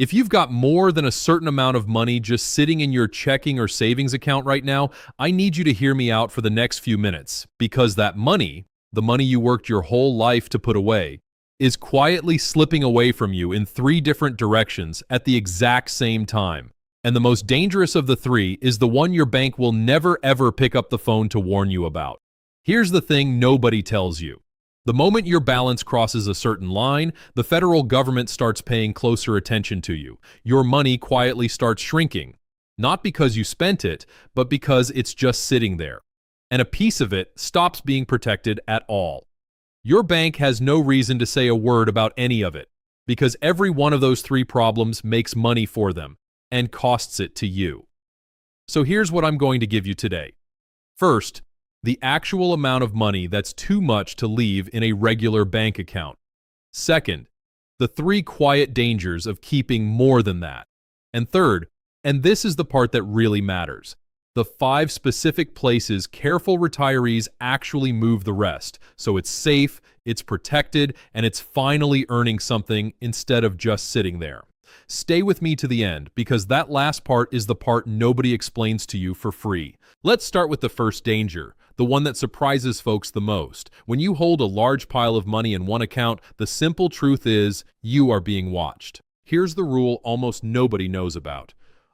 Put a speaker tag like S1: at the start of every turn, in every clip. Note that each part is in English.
S1: If you've got more than a certain amount of money just sitting in your checking or savings account right now, I need you to hear me out for the next few minutes because that money, the money you worked your whole life to put away, is quietly slipping away from you in three different directions at the exact same time. And the most dangerous of the three is the one your bank will never ever pick up the phone to warn you about. Here's the thing nobody tells you. The moment your balance crosses a certain line, the federal government starts paying closer attention to you. Your money quietly starts shrinking, not because you spent it, but because it's just sitting there. And a piece of it stops being protected at all. Your bank has no reason to say a word about any of it, because every one of those three problems makes money for them and costs it to you. So here's what I'm going to give you today. First, the actual amount of money that's too much to leave in a regular bank account. Second, the three quiet dangers of keeping more than that. And third, and this is the part that really matters, the 5 specific places careful retirees actually move the rest, so it's safe, it's protected, and it's finally earning something instead of just sitting there. Stay with me to the end, because that last part is the part nobody explains to you for free. Let's start with the first danger, the one that surprises folks the most. When you hold a large pile of money in one account, the simple truth is you are being watched. Here's the rule almost nobody knows about.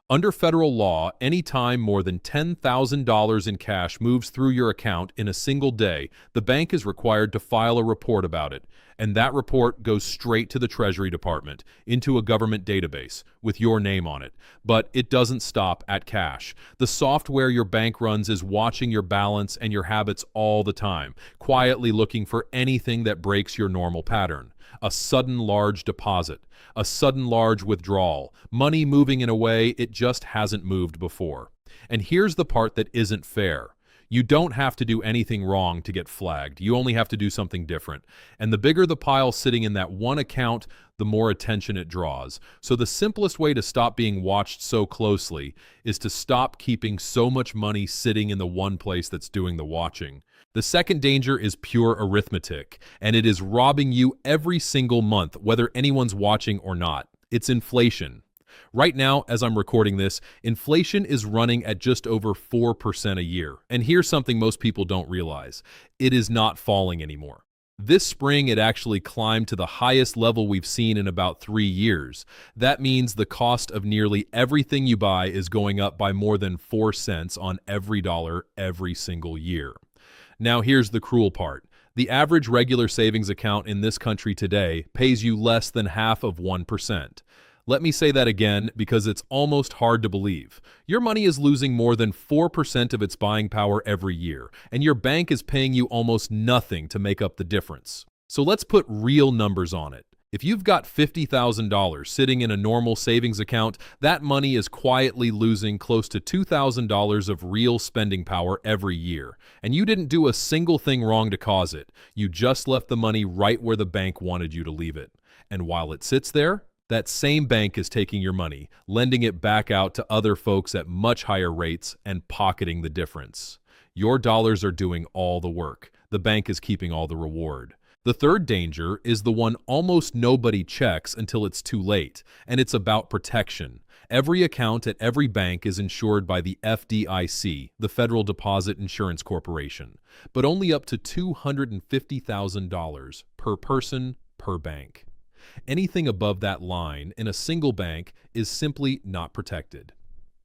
S1: Under federal law, any time more than $10,000 in cash moves through your account in a single day, the bank is required to file a report about it. And that report goes straight to the Treasury Department, into a government database, with your name on it. But it doesn't stop at cash. The software your bank runs is watching your balance and your habits all the time, quietly looking for anything that breaks your normal pattern. A sudden large deposit, a sudden large withdrawal, money moving in a way it just hasn't moved before. And here's the part that isn't fair. You don't have to do anything wrong to get flagged. You only have to do something different. And the bigger the pile sitting in that one account, the more attention it draws. So the simplest way to stop being watched so closely is to stop keeping so much money sitting in the one place that's doing the watching. The second danger is pure arithmetic, and it is robbing you every single month, whether anyone's watching or not. It's inflation. Right now, as I'm recording this, inflation is running at just over 4% a year. And here's something most people don't realize. It is not falling anymore. This spring, it actually climbed to the highest level we've seen in about 3 years. That means the cost of nearly everything you buy is going up by more than 4 cents on every dollar every single year. Now, here's the cruel part. The average regular savings account in this country today pays you less than half of 1%. Let me say that again because it's almost hard to believe. Your money is losing more than 4% of its buying power every year, and your bank is paying you almost nothing to make up the difference. So let's put real numbers on it. If you've got $50,000 sitting in a normal savings account, that money is quietly losing close to $2,000 of real spending power every year. And you didn't do a single thing wrong to cause it. You just left the money right where the bank wanted you to leave it. And while it sits there, that same bank is taking your money, lending it back out to other folks at much higher rates and pocketing the difference. Your dollars are doing all the work. The bank is keeping all the reward. The third danger is the one almost nobody checks until it's too late, and it's about protection. Every account at every bank is insured by the FDIC, the Federal Deposit Insurance Corporation, but only up to $250,000 per person per bank. Anything above that line in a single bank is simply not protected.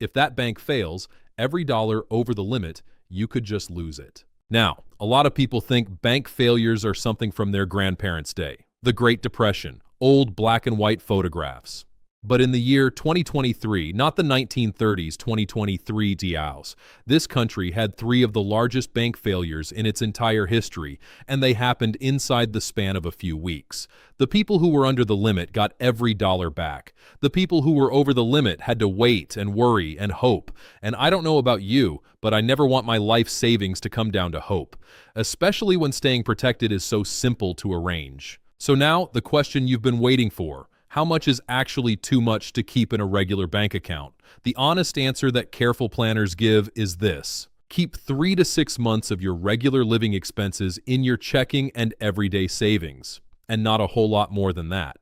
S1: If that bank fails, every dollar over the limit, you could just lose it. Now, a lot of people think bank failures are something from their grandparents' day, the Great Depression, old black and white photographs. But in the year 2023, not the 1930s, 2023 dials, this country had 3 of the largest bank failures in its entire history, and they happened inside the span of a few weeks. The people who were under the limit got every dollar back. The people who were over the limit had to wait and worry and hope. And I don't know about you, but I never want my life savings to come down to hope, especially when staying protected is so simple to arrange. So now, the question you've been waiting for. How much is actually too much to keep in a regular bank account? The honest answer that careful planners give is this. Keep 3 to 6 months of your regular living expenses in your checking and everyday savings, and not a whole lot more than that.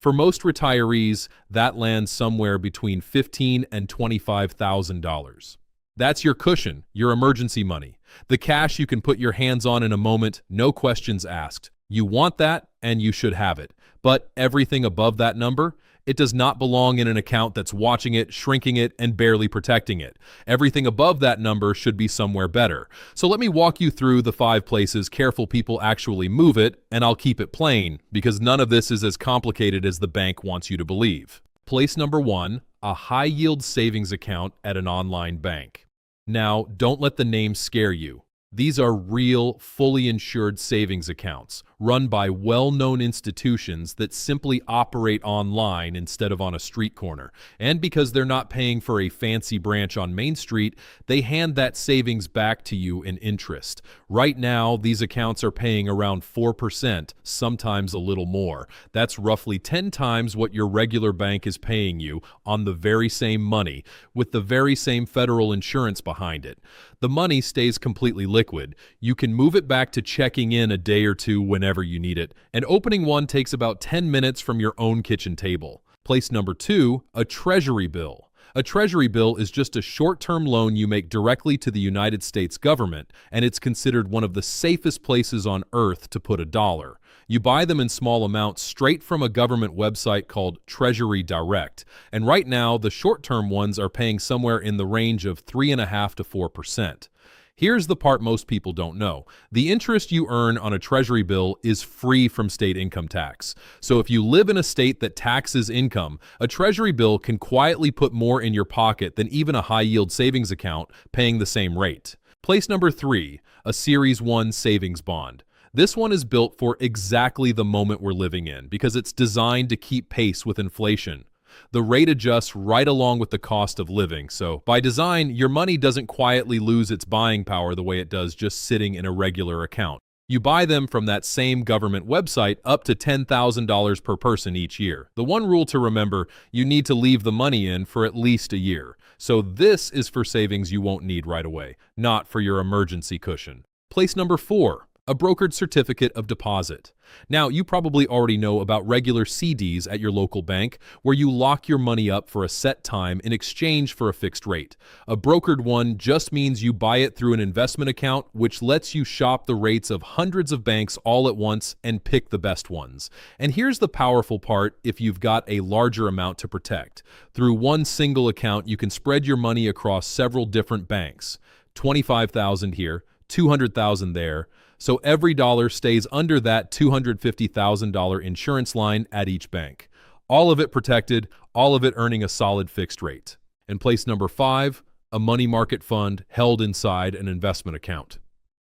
S1: For most retirees, that lands somewhere between $15,000 and $25,000. That's your cushion, your emergency money. The cash you can put your hands on in a moment, no questions asked. You want that, and you should have it. But everything above that number, it does not belong in an account that's watching it, shrinking it, and barely protecting it. Everything above that number should be somewhere better. So let me walk you through the 5 places careful people actually move it, and I'll keep it plain, because none of this is as complicated as the bank wants you to believe. Place number 1, a high-yield savings account at an online bank. Now, don't let the name scare you. These are real, fully insured savings accounts run by well-known institutions that simply operate online instead of on a street corner. And because they're not paying for a fancy branch on Main Street, they hand that savings back to you in interest. Right now, these accounts are paying around 4%, sometimes a little more. That's roughly 10 times what your regular bank is paying you on the very same money, with the very same federal insurance behind it. The money stays completely liquid. You can move it back to checking in a day or two whenever you need it, and opening one takes about 10 minutes from your own kitchen table. Place number 2, a treasury bill. A treasury bill is just a short-term loan you make directly to the United States government, and it's considered one of the safest places on earth to put a dollar. You buy them in small amounts straight from a government website called Treasury Direct, and right now the short-term ones are paying somewhere in the range of 3.5% to 4%. Here's the part most people don't know. The interest you earn on a treasury bill is free from state income tax. So if you live in a state that taxes income, a treasury bill can quietly put more in your pocket than even a high-yield savings account paying the same rate. Place number 3, a Series 1 savings bond. This one is built for exactly the moment we're living in because it's designed to keep pace with inflation. The rate adjusts right along with the cost of living, so by design, your money doesn't quietly lose its buying power the way it does just sitting in a regular account. You buy them from that same government website up to $10,000 per person each year. The one rule to remember, you need to leave the money in for at least a year. So this is for savings you won't need right away, not for your emergency cushion. Place number 4. A brokered certificate of deposit. Now, you probably already know about regular CDs at your local bank, where you lock your money up for a set time in exchange for a fixed rate. A brokered one just means you buy it through an investment account, which lets you shop the rates of hundreds of banks all at once and pick the best ones. And here's the powerful part if you've got a larger amount to protect. Through one single account, you can spread your money across several different banks. $25,000 here, $200,000 there. So every dollar stays under that $250,000 insurance line at each bank. All of it protected, all of it earning a solid fixed rate. And place number 5, a money market fund held inside an investment account.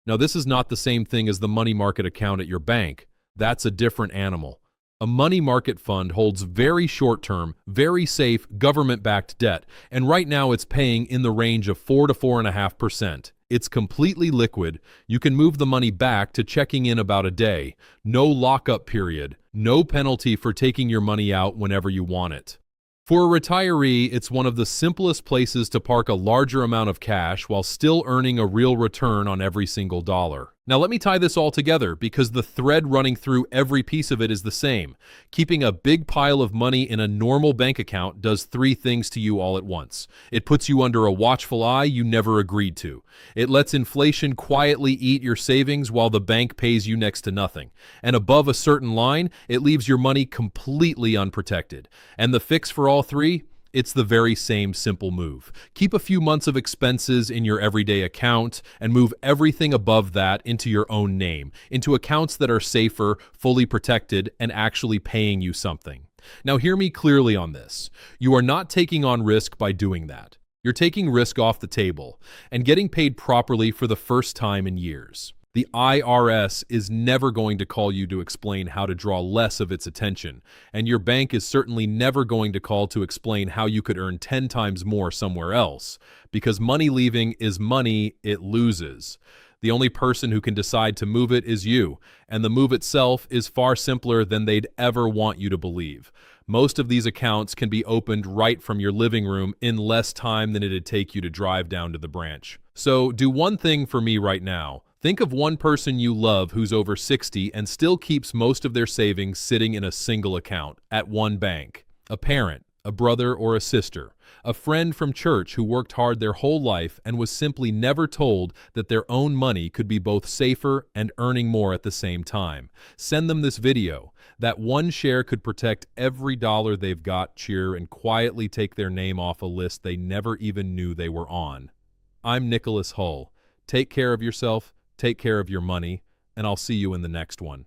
S1: Now, this is not the same thing as the money market account at your bank. That's a different animal. A money market fund holds very short-term, very safe government-backed debt, and right now it's paying in the range of 4 to 4.5%. It's completely liquid. You can move the money back to checking in about a day. No lockup period. No penalty for taking your money out whenever you want it. For a retiree, it's one of the simplest places to park a larger amount of cash while still earning a real return on every single dollar. Now let me tie this all together because the thread running through every piece of it is the same. Keeping a big pile of money in a normal bank account does 3 things to you all at once. It puts you under a watchful eye you never agreed to. It lets inflation quietly eat your savings while the bank pays you next to nothing. And above a certain line, it leaves your money completely unprotected. And the fix for all 3? It's the very same simple move. Keep a few months of expenses in your everyday account and move everything above that into your own name, into accounts that are safer, fully protected, and actually paying you something. Now hear me clearly on this. You are not taking on risk by doing that. You're taking risk off the table and getting paid properly for the first time in years. The IRS is never going to call you to explain how to draw less of its attention, and your bank is certainly never going to call to explain how you could earn 10 times more somewhere else, because money leaving is money it loses. The only person who can decide to move it is you, and the move itself is far simpler than they'd ever want you to believe. Most of these accounts can be opened right from your living room in less time than it'd take you to drive down to the branch. So do one thing for me right now. Think of one person you love who's over 60 and still keeps most of their savings sitting in a single account at one bank. A parent, a brother or a sister, a friend from church who worked hard their whole life and was simply never told that their own money could be both safer and earning more at the same time. Send them this video. That one share could protect every dollar they've got, cheer, and quietly take their name off a list they never even knew they were on. I'm Nicholas Hull. Take care of yourself, take care of your money, and I'll see you in the next one.